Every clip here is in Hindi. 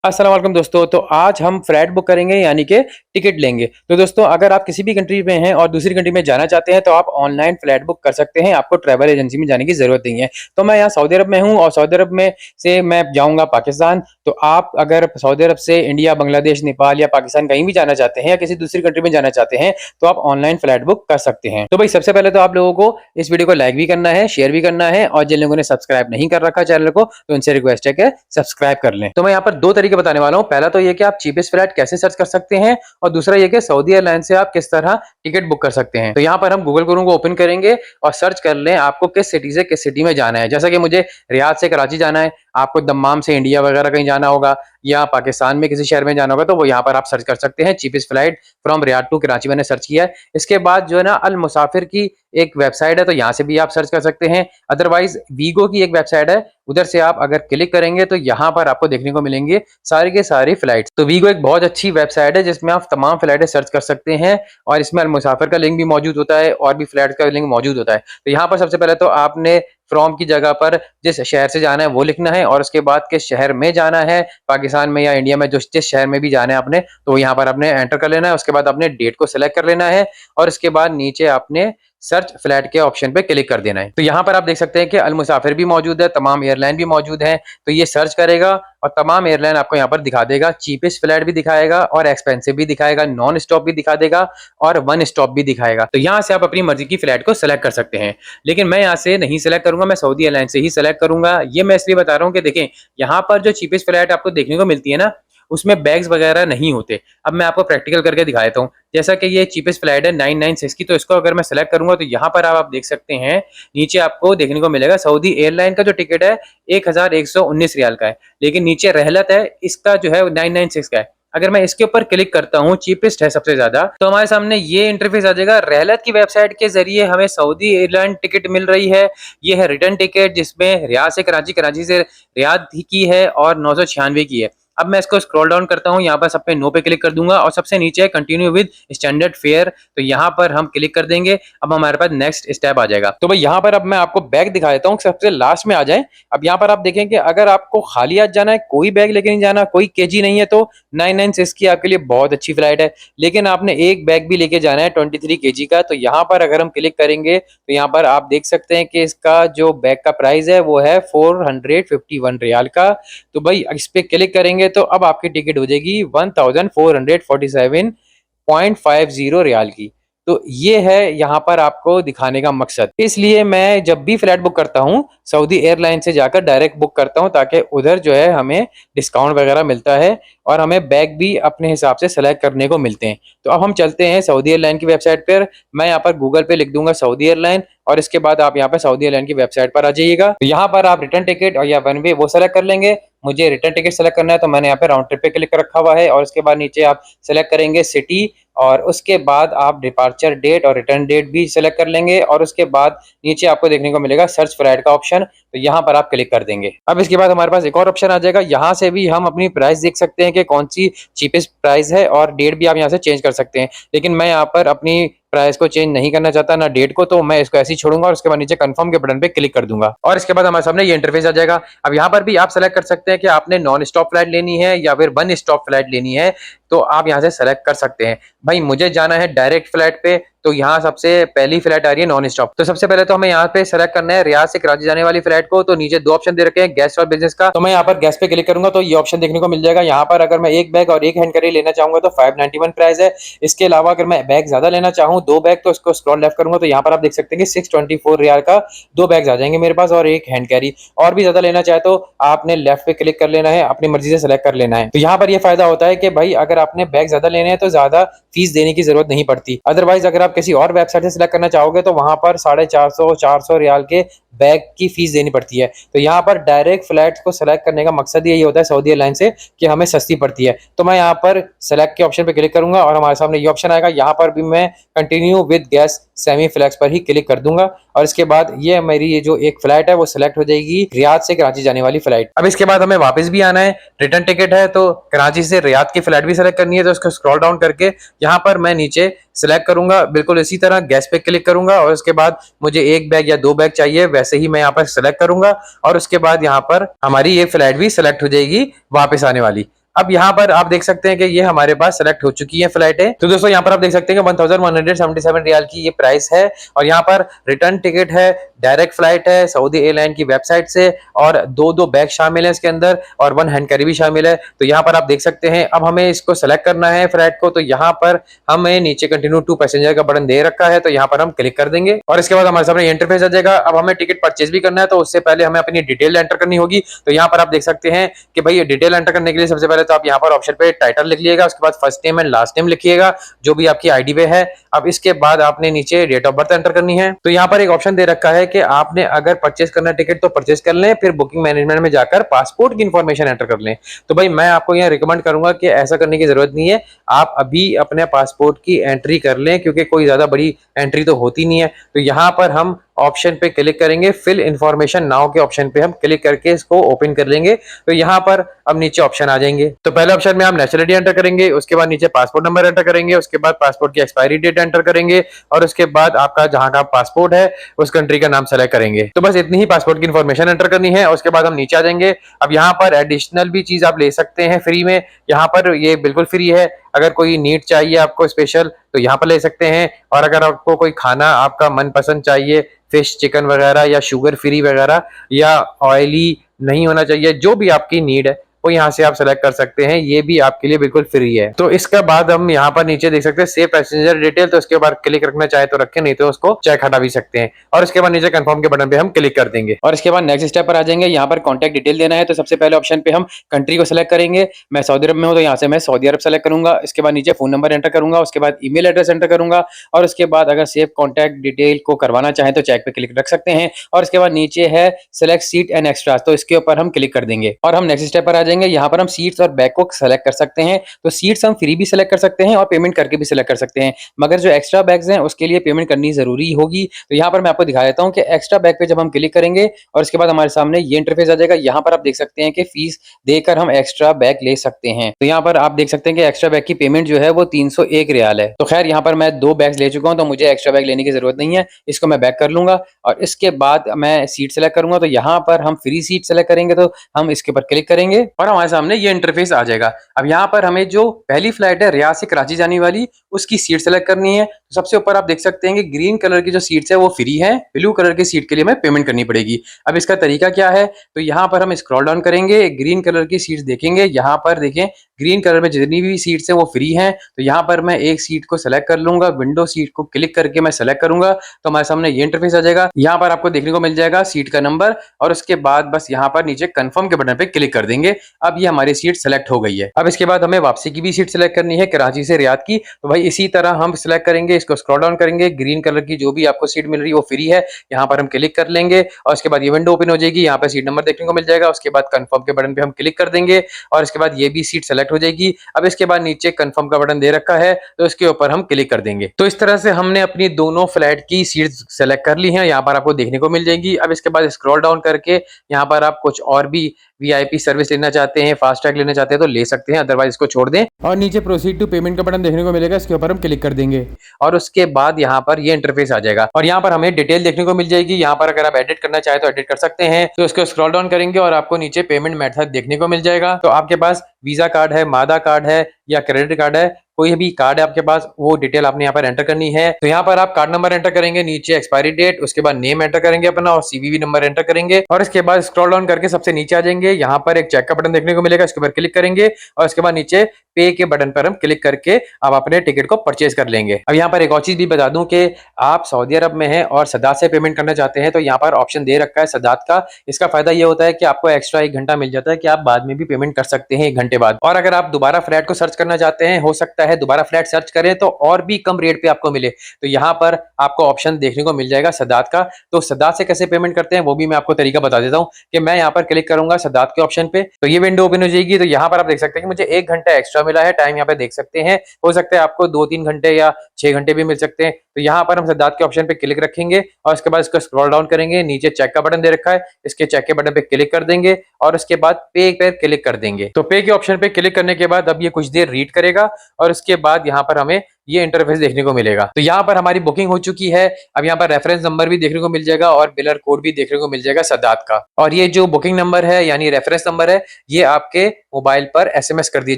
अस्सलाम वालेकुम दोस्तों। तो आज हम फ्लाइट बुक करेंगे यानी कि टिकट लेंगे। तो दोस्तों अगर आप किसी भी कंट्री में हैं और दूसरी कंट्री में जाना चाहते हैं तो आप ऑनलाइन फ्लाइट बुक कर सकते हैं, आपको ट्रैवल एजेंसी में जाने की ज़रूरत नहीं है। तो मैं यहाँ सऊदी अरब में हूँ और सऊदी अरब में से मैं जाऊँगा पाकिस्तान। तो आप अगर सऊदी अरब से इंडिया, बांग्लादेश, नेपाल या पाकिस्तान कहीं भी जाना चाहते हैं या किसी दूसरी कंट्री में जाना चाहते हैं तो आप ऑनलाइन फ्लाइट बुक कर सकते हैं। तो भाई सबसे पहले तो आप लोगों को इस वीडियो को लाइक भी करना है, शेयर भी करना है और जिन लोगों ने सब्सक्राइब नहीं कर रखा चैनल को तो उनसे रिक्वेस्ट है कि सब्सक्राइब कर लें। तो मैं यहाँ पर दो तरीके बताने वाला हूँ। पहला तो ये कि आप चीपेस्ट फ्लाइट कैसे सर्च कर सकते हैं और दूसरा ये कि सऊदी एयरलाइन से आप किस तरह टिकट बुक कर सकते हैं। तो यहाँ पर हम गूगल क्रोम को ओपन करेंगे और सर्च कर लें आपको किस सिटी से किस सिटी में जाना है। जैसा कि मुझे रियाद से कराची जाना है, आपको दम्माम से इंडिया वगैरह कहीं जाना होगा या पाकिस्तान में किसी शहर में जाना होगा तो वो यहाँ पर आप सर्च कर सकते हैं cheapest flight from Riyadh to Karachi मैंने सर्च किया है। इसके बाद जो है ना अल मुसाफिर की एक वेबसाइट है तो यहाँ से भी आप सर्च कर सकते हैं। अदरवाइज वीगो की एक वेबसाइट है, उधर से आप अगर क्लिक करेंगे तो यहाँ पर आपको देखने को मिलेंगे सारी के सारी फ्लाइट्स। तो वीगो एक बहुत अच्छी वेबसाइट है जिसमें आप तमाम फ्लाइटें सर्च कर सकते हैं और इसमें अल मुसाफिर का लिंक भी मौजूद होता है और भी फ्लाइट का लिंक मौजूद होता है। तो यहाँ पर सबसे पहले तो आपने फ्रॉम की जगह पर जिस शहर से जाना है वो लिखना है और उसके बाद किस शहर में जाना है, पाकिस्तान में या इंडिया में जो जिस शहर में भी जाना है आपने तो यहाँ पर आपने एंटर कर लेना है। उसके बाद आपने डेट को सिलेक्ट कर लेना है और उसके बाद नीचे आपने सर्च फ्लाइट के ऑप्शन पे क्लिक कर देना है। तो यहाँ पर आप देख सकते हैं कि अल मुसाफिर भी मौजूद है, तमाम एयरलाइन भी मौजूद है। तो ये सर्च करेगा और तमाम एयरलाइन आपको यहाँ पर दिखा देगा, चीपेस्ट फ्लाइट भी दिखाएगा और एक्सपेंसिव भी दिखाएगा, नॉन स्टॉप भी दिखा देगा और वन स्टॉप भी दिखाएगा। तो यहाँ से आप अपनी मर्जी की फ्लाइट को सिलेक्ट कर सकते हैं, लेकिन मैं यहाँ से नहीं सिलेक्ट करूंगा, मैं सऊदी एयरलाइन से ही सिलेक्ट करूंगा। ये मैं इसलिए बता रहा हूँ कि देखें यहाँ पर जो चीपेस्ट फ्लाइट आपको देखने को मिलती है ना उसमें बैग्स वगैरह नहीं होते। अब मैं आपको प्रैक्टिकल करके दिखा देता हूँ। जैसा कि ये चीपेस्ट फ्लाइट है 996 की, तो इसको अगर मैं सेलेक्ट करूंगा तो यहाँ पर आप देख सकते हैं नीचे आपको देखने को मिलेगा सऊदी एयरलाइन का जो टिकट है 1119 रियाल का है, लेकिन नीचे रहलत है इसका जो है 996 का है। अगर मैं इसके ऊपर क्लिक करता हूँ, चीपेस्ट है सबसे ज्यादा, तो हमारे सामने ये इंटरफेस आ जाएगा। रहलत की वेबसाइट के जरिए हमें सऊदी एयरलाइन टिकट मिल रही है। ये है रिटर्न टिकट जिसमें रियाद से कराची, कराची से रियाद की है और 996 की है। अब मैं इसको स्क्रॉल डाउन करता हूँ, यहाँ पर सब पे नो पे क्लिक कर दूंगा और सबसे नीचे कंटिन्यू विद स्टैंडर्ड फेयर, तो यहाँ पर हम क्लिक कर देंगे। अब हमारे पास नेक्स्ट स्टेप आ जाएगा। तो भाई यहाँ पर अब मैं आपको बैग दिखा देता हूँ, सबसे लास्ट में आ जाए। अब यहाँ पर आप देखें कि अगर आपको खाली हाथ जाना है, कोई बैग लेके नहीं जाना, कोई केजी नहीं है, तो 996 की आपके लिए बहुत अच्छी फ्लाइट है। लेकिन आपने एक बैग भी लेके जाना है 23 केजी का, तो यहाँ पर अगर हम क्लिक करेंगे तो यहाँ पर आप देख सकते हैं कि इसका जो बैग का प्राइस है वो है 451 रियाल का। तो भाई इस पे क्लिक करेंगे तो अब आपकी टिकट हो जाएगी 1447.50 रियाल की। तो ये है यहाँ पर आपको दिखाने का मकसद। इसलिए मैं जब भी फ्लाइट बुक करता हूँ सऊदी एयरलाइन से जाकर डायरेक्ट बुक करता हूँ ताकि उधर जो है हमें डिस्काउंट वगैरह मिलता है और हमें बैग भी अपने हिसाब से सेलेक्ट करने को मिलते हैं। तो अब हम चलते हैं सऊदी एयरलाइन की वेबसाइट पर। मैं यहाँ पर गूगल पे लिख दूंगा सऊदी एयरलाइन और इसके बाद आप यहाँ पे सऊदी एयरलाइन की वेबसाइट पर आ जाइएगा। तो यहाँ पर आप रिटर्न टिकट और या वन वे वो सेलेक्ट कर लेंगे। मुझे रिटर्न टिकट सेलेक्ट करना है तो मैंने यहाँ पे राउंड ट्रिप पे क्लिक कर रखा हुआ है और उसके बाद नीचे आप सेलेक्ट करेंगे सिटी और उसके बाद आप डिपार्चर डेट और रिटर्न डेट भी सिलेक्ट कर लेंगे और उसके बाद नीचे आपको देखने को मिलेगा सर्च फ्लाइट का ऑप्शन, तो यहाँ पर आप क्लिक कर देंगे। अब इसके बाद हमारे पास एक और ऑप्शन आ जाएगा, यहाँ से भी हम अपनी प्राइस देख सकते हैं कि कौन सी चीपेस्ट प्राइस है और डेट भी आप यहाँ से चेंज कर सकते हैं। लेकिन मैं यहाँ पर अपनी प्राइस को चेंज नहीं करना चाहता ना डेट को, तो मैं इसको ऐसे ही छोड़ूंगा और उसके बाद नीचे कंफर्म के बटन पे क्लिक कर दूंगा और इसके बाद हमारे सामने ये इंटरफेस आ जाएगा। अब यहाँ पर भी आप सेलेक्ट कर सकते हैं कि आपने नॉन स्टॉप फ्लाइट लेनी है या फिर वन स्टॉप फ्लाइट लेनी है, तो आप यहाँ से सेलेक्ट कर सकते हैं। भाई मुझे जाना है डायरेक्ट फ्लाइट पे, तो यहाँ सबसे पहली फ्लाइट आ रही है नॉन स्टॉप। तो सबसे पहले तो हमें यहाँ पे सेलेक्ट करना है रियाद से कराची जाने वाली फ्लाइट को। तो नीचे दो ऑप्शन दे रखे हैं, गेस्ट और बिजनेस का। तो मैं यहाँ पर गेस्ट पे क्लिक करूंगा तो ये ऑप्शन देखने को मिल जाएगा। यहाँ पर अगर मैं एक बैग और एक हैंड कैरी लेना चाहूंगा तो 591 प्राइस है। इसके अलावा अगर मैं बैग ज्यादा लेना चाहूँ, दो बैग, तो इसको स्क्रॉल लेफ्ट करूंगा तो यहाँ पर आप देख सकते हैं कि 624 रियाल का दो बैग आ जाएंगे मेरे पास और एक हैंड कैरी। और भी ज्यादा लेना चाहे तो आपने लेफ्ट पे क्लिक कर लेना है, अपनी मर्जी से सेलेक्ट कर लेना है। तो यहाँ पर यह फायदा होता है कि भाई अगर आपने बैग ज्यादा लेने हैं तो ज्यादा फीस देने की जरूरत नहीं पड़ती। अदरवाइज अगर आप किसी और वेबसाइट से सिलेक्ट करना चाहोगे तो वहां पर 450 रियाल के बैग की फीस देनी पड़ती है। तो यहाँ पर डायरेक्ट फ्लाइट को सेलेक्ट करने का मकसद यही होता है सऊदी एयरलाइन से कि हमें सस्ती पड़ती है। तो मैं यहाँ पर सेलेक्ट के ऑप्शन पे क्लिक करूंगा और हमारे सामने ये ऑप्शन आएगा। यहाँ पर भी मैं continue with gas semi flex पर ही क्लिक कर दूंगा और इसके बाद ये मेरी ये जो एक फ्लाइट है वो सिलेक्ट हो जाएगी, रियाद से कराची जाने वाली फ्लाइट। अब इसके बाद हमें वापस भी आना है, रिटर्न टिकट है तो कराची से रियाद की फ्लाइट भी सिलेक्ट करनी है। तो इसको स्क्रॉल डाउन करके यहाँ पर मैं नीचे सिलेक्ट करूंगा, बिल्कुल इसी तरह गैस पे क्लिक करूंगा और उसके बाद मुझे एक बैग या दो बैग चाहिए, वैसे ही मैं यहाँ पर सिलेक्ट करूंगा और उसके बाद यहाँ पर हमारी ये फ्लाइट भी सिलेक्ट हो जाएगी वापस आने वाली। अब यहाँ पर आप देख सकते हैं कि ये हमारे पास सेलेक्ट हो चुकी है फ्लाइटें। तो दोस्तों यहाँ पर आप देख सकते हैं कि 1177 रियाल की ये प्राइस है और यहाँ पर रिटर्न टिकट है, डायरेक्ट फ्लाइट है सऊदी एयरलाइन की वेबसाइट से और दो बैग शामिल है इसके अंदर और 1 हैंड कैरी भी शामिल है। तो यहाँ पर आप देख सकते हैं। अब हमें इसको सेलेक्ट करना है फ्लाइट को, तो यहाँ पर हमें नीचे कंटिन्यू टू पैसेंजर का बटन दे रखा है, तो यहाँ पर हम क्लिक कर देंगे और इसके बाद हमारे सामने इंटरफेस आ जाएगा। अब हमें टिकट परचेज भी करना है, तो उससे पहले हमें अपनी डिटेल एंटर करनी होगी। तो यहाँ पर आप देख सकते हैं कि भाई डिटेल एंटर करने के लिए सबसे पहले तो आप यहाँ पर ऑप्शन पे टाइटल लिख लिएगा, उसके बाद first name and last name लिखिएगा जो भी आपकी आईडी पे है। अब इसके बाद आपने नीचे डेट ऑफ बर्थ एंटर करनी है। तो यहाँ पर एक ऑप्शन दे रखा है कि आपने अगर परचेज करना टिकट तो परचेज कर लें, फिर बुकिंग मैनेजमेंट में जाकर पासपोर्ट की इंफॉर्मेशन एंटर कर लें। तो भाई मैं आपको यहाँ रिकमेंड करूंगा कि ऐसा करने की जरूरत नहीं है, आप अभी अपने पासपोर्ट की एंट्री कर लें क्योंकि कोई ज्यादा बड़ी एंट्री तो होती नहीं है। तो यहाँ पर हम ऑप्शन पे क्लिक करेंगे, फिल इंफॉर्मेशन नाउ के ऑप्शन पे हम क्लिक करके इसको ओपन कर लेंगे। तो यहाँ पर अब नीचे ऑप्शन आ जाएंगे। तो पहले ऑप्शन में आप नेशनलिटी एंटर करेंगे, उसके बाद नीचे पासपोर्ट नंबर एंटर करेंगे, उसके बाद पासपोर्ट की एक्सपायरी डेट एंटर करेंगे और उसके बाद आपका जहां का पासपोर्ट है उस कंट्री का नाम सेलेक्ट करेंगे। तो बस इतनी ही पासपोर्ट की इन्फॉर्मेशन एंटर करनी है। उसके बाद हम नीचे आ जाएंगे। अब यहाँ पर एडिशनल भी चीज आप ले सकते हैं फ्री में, यहाँ पर ये बिल्कुल फ्री है। अगर कोई नीड चाहिए आपको स्पेशल तो यहाँ पर ले सकते हैं, और अगर आपको कोई खाना आपका मनपसंद चाहिए, फिश चिकन वगैरह या शुगर फ्री वगैरह या ऑयली नहीं होना चाहिए, जो भी आपकी नीड है वो यहाँ से आप सेलेक्ट कर सकते हैं। ये भी आपके लिए बिल्कुल फ्री है। तो इसके बाद हम यहाँ पर नीचे देख सकते हैं सेव पैसेंजर डिटेल, तो इसके बाद क्लिक रखना चाहे तो रखें, नहीं तो उसको चेक हटा भी सकते हैं। और इसके बाद नीचे कंफर्म के बटन पे हम क्लिक कर देंगे और इसके बाद नेक्स्ट स्टेप पर आ जाएंगे। यहाँ पर कॉन्टैक्ट डिटेल देना है, तो सबसे पहले ऑप्शन पे हम कंट्री को सिलेक्ट करेंगे। मैं सऊदी अरब में हूँ तो यहाँ से मैं सऊदी अरब सेलेक्ट करूंगा। इसके बाद नीचे फोन नंबर एंटर करूंगा, उसके बाद ईमेल एड्रेस एंटर करूंगा और उसके बाद अगर सेव कॉन्टैक्ट डिटेल को करवाना चाहें तो चेक पे क्लिक रख सकते हैं। और इसके बाद नीचे है सिलेक्ट सीट एंड एक्स्ट्रा, तो इसके ऊपर हम क्लिक कर देंगे और हम नेक्स्ट स्टेप पर आ जाएंगे। यहाँ पर हम सीट्स और बैग को सेलेक्ट कर सकते हैं। तो सीट्स हम फ्री भी सेलेक्ट कर सकते हैं और पेमेंट करके भी सेलेक्ट कर सकते हैं, मगर जो एक्स्ट्रा बैग्स हैं उसके लिए पेमेंट करनी जरूरी होगी। तो यहाँ पर मैं आपको दिखा देता हूँ कि एक्स्ट्रा बैग पे जब हम क्लिक करेंगे और इसके बाद हमारे सामने ये इंटरफेस आ जाएगा। यहाँ पर आप देख सकते हैं कि फीस देकर हम एक्स्ट्रा बैग ले सकते हैं। तो यहाँ पर आप देख सकते हैं कि एक्स्ट्रा बैग की पेमेंट जो है वो 301 रियाल है। तो खैर यहाँ पर मैं 2 बैग्स ले चुका हूँ तो मुझे एक्स्ट्रा बैग लेने की जरूरत नहीं है, इसको मैं बैक कर लूंगा और इसके बाद मैं सीट सेलेक्ट करूंगा। तो यहाँ पर हम फ्री सीट सेलेक्ट करेंगे, तो हम इसके ऊपर क्लिक करेंगे और हमारे सामने ये इंटरफेस आ जाएगा। अब यहाँ पर हमें जो पहली फ्लाइट है रियाद से कराची जाने वाली उसकी सीट सेलेक्ट करनी है। तो सबसे ऊपर आप देख सकते हैं कि ग्रीन कलर की जो सीट्स है वो फ्री है, ब्लू कलर की सीट के लिए हमें पेमेंट करनी पड़ेगी। अब इसका तरीका क्या है, तो यहाँ पर हम स्क्रॉल डाउन करेंगे, ग्रीन कलर की सीट्स देखेंगे। यहाँ पर देखें ग्रीन कलर में जितनी भी सीट्स हैं वो फ्री हैं। तो यहाँ पर मैं एक सीट को सेलेक्ट कर लूंगा, विंडो सीट को क्लिक करके मैं सेलेक्ट करूंगा तो हमारे सामने ये इंटरफेस आ जाएगा। यहाँ पर आपको देखने को मिल जाएगा सीट का नंबर और उसके बाद बस यहाँ पर नीचे कंफर्म के बटन पे क्लिक कर देंगे। अब ये हमारी सीट सेलेक्ट हो गई है। अब इसके बाद हमें वापसी की भी सीट सेलेक्ट करनी है कराची से रियाद की। तो भाई इसी तरह हम सेलेक्ट करेंगे, इसको स्क्रॉल डाउन करेंगे, ग्रीन कलर की जो भी आपको सीट मिल रही है वो फ्री है, यहाँ पर हम क्लिक कर लेंगे और उसके बाद ये विंडो ओपन हो जाएगी। यहाँ पर सीट नंबर देखने को मिल जाएगा। उसके बाद कंफर्म के बटन पे हम क्लिक कर देंगे और इसके बाद ये भी सीट सेलेक्ट हो जाएगी। अब इसके बाद नीचे कंफर्म का बटन दे रखा है तो इसके ऊपर हम क्लिक कर देंगे। तो इस तरह से हमने अपनी दोनों फ्लाइट की सीट सेलेक्ट कर ली हैं, यहाँ पर आपको देखने को मिल जाएगी। अब इसके बाद स्क्रॉल डाउन करके यहाँ पर आप कुछ और भी वीआईपी सर्विस लेना चाहते हैं, फास्ट ट्रैक लेना चाहते हैं तो ले सकते हैं, अदरवाइज इसको छोड़ दें। और नीचे प्रोसीड टू पेमेंट का बटन देखने को मिलेगा, इसके ऊपर हम क्लिक कर देंगे और उसके बाद यहाँ पर ये इंटरफेस आ जाएगा और यहाँ पर हमें डिटेल देखने को मिल जाएगी। यहाँ पर अगर आप एडिट करना चाहे तो एडिट कर सकते हैं। तो इसको स्क्रॉल डाउन करेंगे और आपको नीचे पेमेंट मेथड देखने को मिल जाएगा। तो आपके पास वीजा कार्ड है, मादा कार्ड है या क्रेडिट कार्ड है, कोई भी कार्ड है आपके पास, वो डिटेल आपने यहाँ पर एंटर करनी है। तो यहाँ पर आप कार्ड नंबर एंटर करेंगे, नीचे एक्सपायरी डेट, उसके बाद नेम एंटर करेंगे अपना और सीवीवी नंबर एंटर करेंगे और इसके बाद स्क्रॉल डाउन करके सबसे नीचे आ जाएंगे। यहाँ पर एक चेक का बटन देखने को मिलेगा, इसके ऊपर क्लिक करेंगे और इसके बाद नीचे पे के बटन पर हम क्लिक करके आप अपने टिकट को परचेज कर लेंगे। अब यहाँ पर एक और चीज भी बता दूं कि आप सऊदी अरब में हैं और सदात से पेमेंट करना चाहते हैं तो यहाँ पर ऑप्शन दे रखा है सदात का। इसका फायदा ये होता है कि आपको एक्स्ट्रा 1 घंटा मिल जाता है कि आप बाद में भी पेमेंट कर सकते हैं 1 घंटे बाद। और अगर आप दोबारा फ्लैट को सर्च करना चाहते हैं, हो सकता है दोबारा फ्लैट सर्च करें तो और भी कम रेट पे आपको मिले, तो यहाँ पर आपको ऑप्शन देखने को मिल जाएगा सदात का। तो सदात से कैसे पेमेंट करते हैं वो भी मैं आपको तरीका बता देता हूँ कि मैं यहाँ पर क्लिक करूंगा सदात के ऑप्शन पे, तो ये विंडो ओपन हो जाएगी। तो यहाँ पर आप देख सकते हैं कि मुझे 1 घंटा एक्स्ट्रा मिला है, टाइम यहाँ पे देख सकते हैं। हो सकता है आपको 2-3 घंटे या 6 घंटे भी मिल सकते हैं। तो यहाँ पर हम सदात के ऑप्शन पे क्लिक रखेंगे और उसके बाद इसको स्क्रॉल डाउन करेंगे, नीचे चेक का बटन दे रखा है, इसके चेक के बटन पे क्लिक कर देंगे और उसके बाद पे पर क्लिक कर देंगे। तो पे के ऑप्शन पे क्लिक करने के बाद अब ये कुछ देर रीड करेगा और उसके बाद यहाँ पर हमें ये इंटरफेस देखने को मिलेगा। तो यहाँ पर हमारी बुकिंग हो चुकी है। अब यहाँ पर रेफरेंस नंबर भी देखने को मिल जाएगा और बिलर कोड भी देखने को मिल जाएगा सिद्धार्थ का। और ये जो बुकिंग नंबर है यानी रेफरेंस नंबर है, ये आपके मोबाइल पर एसएमएस कर दिया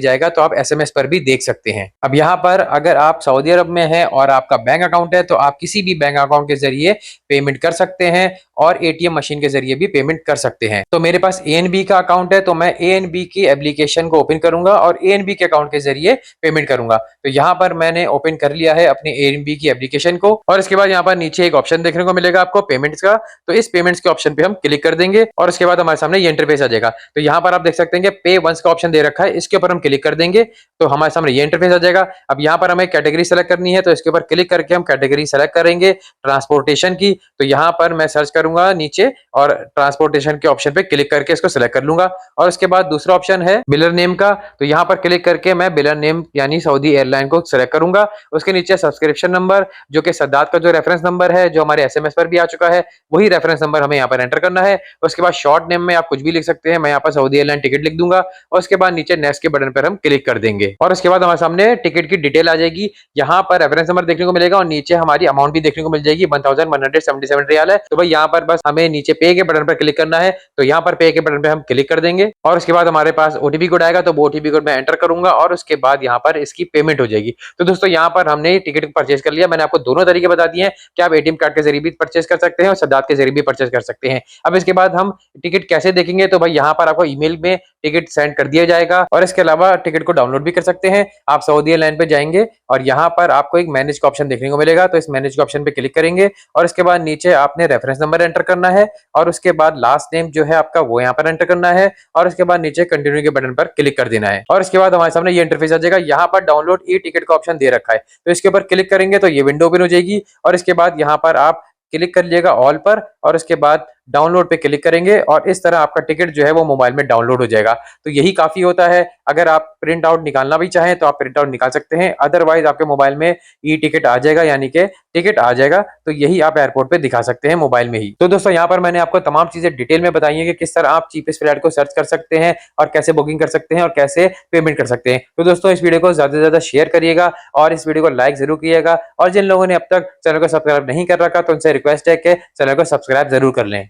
जाएगा, तो आप एसएमएस पर भी देख सकते हैं। अब यहाँ पर अगर आप सऊदी अरब में हैं और आपका बैंक अकाउंट है, तो आप किसी भी बैंक अकाउंट के जरिए पेमेंट कर सकते हैं और एटीएम मशीन के जरिए भी पेमेंट कर सकते हैं। तो मेरे पास एएनबी का अकाउंट है, तो मैं एएनबी की एप्लीकेशन को ओपन करूंगा और एएनबी के अकाउंट के जरिए पेमेंट करूंगा। तो यहाँ पर मैंने ओपन कर लिया है अपने एएनबी की एप्लीकेशन को और इसके बाद यहाँ पर नीचे एक ऑप्शन देखने को मिलेगा आपको पेमेंट्स का। तो इस पेमेंट्स के ऑप्शन पे हम क्लिक कर देंगे और उसके बाद हमारे सामने ये इंटरफेस आ जाएगा। तो यहाँ पर आप देख सकते हैं कि पे वंस का ऑप्शन दे रखा है, इसके ऊपर हम क्लिक कर देंगे तो हमारे सामने ये इंटरफेस आ जाएगा। अब यहाँ पर हमें कैटेगरी सेलेक्ट करनी है, तो इसके ऊपर क्लिक करके हम कैटेगरी सेलेक्ट करेंगे ट्रांसपोर्टेशन की। तो यहाँ पर मैं सर्च करूंगा नीचे और ट्रांसपोर्टेशन के ऑप्शन पे क्लिक करके इसको सिलेक्ट कर लूंगा। और उसके बाद दूसरा ऑप्शन है बिलर नेम का, तो यहाँ पर क्लिक करके मैं बिलर नेम यानी सऊदी एयरलाइन को सिलेक्ट करूंगा। उसके नीचे सब्सक्रिप्शन नंबर जो कि सिद्धार्थ का जो रेफरेंस नंबर है, जो हमारे एसएमएस पर भी आ चुका है, वही रेफरेंस नंबर हमें यहाँ पर एंटर करना है। उसके बाद शॉर्ट नेम में आप कुछ भी लिख सकते हैं, मैं यहाँ पर सऊदी एयरलाइन टिकट लिख दूंगा और उसके बाद नीचे नेक्स्ट के बटन पर हम क्लिक कर देंगे और उसके बाद हमारे सामने टिकट की डिटेल आ जाएगी। यहाँ पर रेफरेंस नंबर देखने को मिलेगा और नीचे हमारी अमाउंट भी देखने को मिल जाएगी, 1177 रियाल है। तो भाई यहाँ पर बस हमें नीचे पे के बटन पर क्लिक करना है, तो यहाँ पर पे के बटन पर हम क्लिक कर देंगे और उसके बाद हमारे पास ओटीपी कोड आएगा, तो वो ओटीपी कोड मैं एंटर करूंगा और उसके बाद यहाँ पर इसकी पेमेंट हो जाएगी। तो दोस्तों यहाँ पर हमने टिकट परचेज कर लिया। मैंने आपको दोनों तरीके बता दिए हैं कि आप एटीएम कार्ड के जरिए भी परचेज कर सकते हैं और सिद्धार्थ के जरिए भी परचेज कर सकते हैं। अब इसके बाद हम टिकट कैसे देखेंगे, तो भाई यहाँ पर आपको ईमेल में टिकट सेंड कर दिया जाएगा और इसके अलावा टिकट को डाउनलोड भी कर सकते हैं। आप सऊदी एयरलाइन पे जाएंगे और यहाँ पर आपको एक मैनेज का ऑप्शन देखने को मिलेगा, तो इस मैनेज के ऑप्शन पे क्लिक करेंगे और इसके बाद नीचे आपने रेफरेंस नंबर एंटर करना है और उसके बाद लास्ट नेम जो है आपका वो यहाँ पर एंटर करना है और उसके बाद नीचे कंटिन्यू के बटन पर क्लिक कर देना है और इसके बाद हमारे सामने ये इंटरफेस आ जाएगा। यहाँ पर डाउनलोड ई टिकट का ऑप्शन दे रखा है, तो इसके ऊपर क्लिक करेंगे तो ये विंडो ओपन हो जाएगी और इसके बाद यहाँ पर आप क्लिक कर लीजिएगा ऑल पर और उसके बाद डाउनलोड पे क्लिक करेंगे और इस तरह आपका टिकट जो है वो मोबाइल में डाउनलोड हो जाएगा। तो यही काफी होता है। अगर आप प्रिंट आउट निकालना भी चाहें तो आप प्रिंट आउट निकाल सकते हैं, अदरवाइज आपके मोबाइल में ई टिकट आ जाएगा यानी कि टिकट आ जाएगा। तो यही आप एयरपोर्ट पे दिखा सकते हैं मोबाइल में ही। तो दोस्तों यहाँ पर मैंने आपको तमाम चीजें डिटेल में बताई है कि किस तरह आप चीपेस्ट फ्लाइट को सर्च कर सकते हैं और कैसे बुकिंग कर सकते हैं और कैसे पेमेंट कर सकते हैं। तो दोस्तों इस वीडियो को ज्यादा से ज्यादा शेयर करिएगा और इस वीडियो को लाइक जरूर कीजिएगा और जिन लोगों ने अब तक चैनल को सब्सक्राइब नहीं कर रखा तो उनसे रिक्वेस्ट है कि चैनल को सब्सक्राइब जरूर कर लें।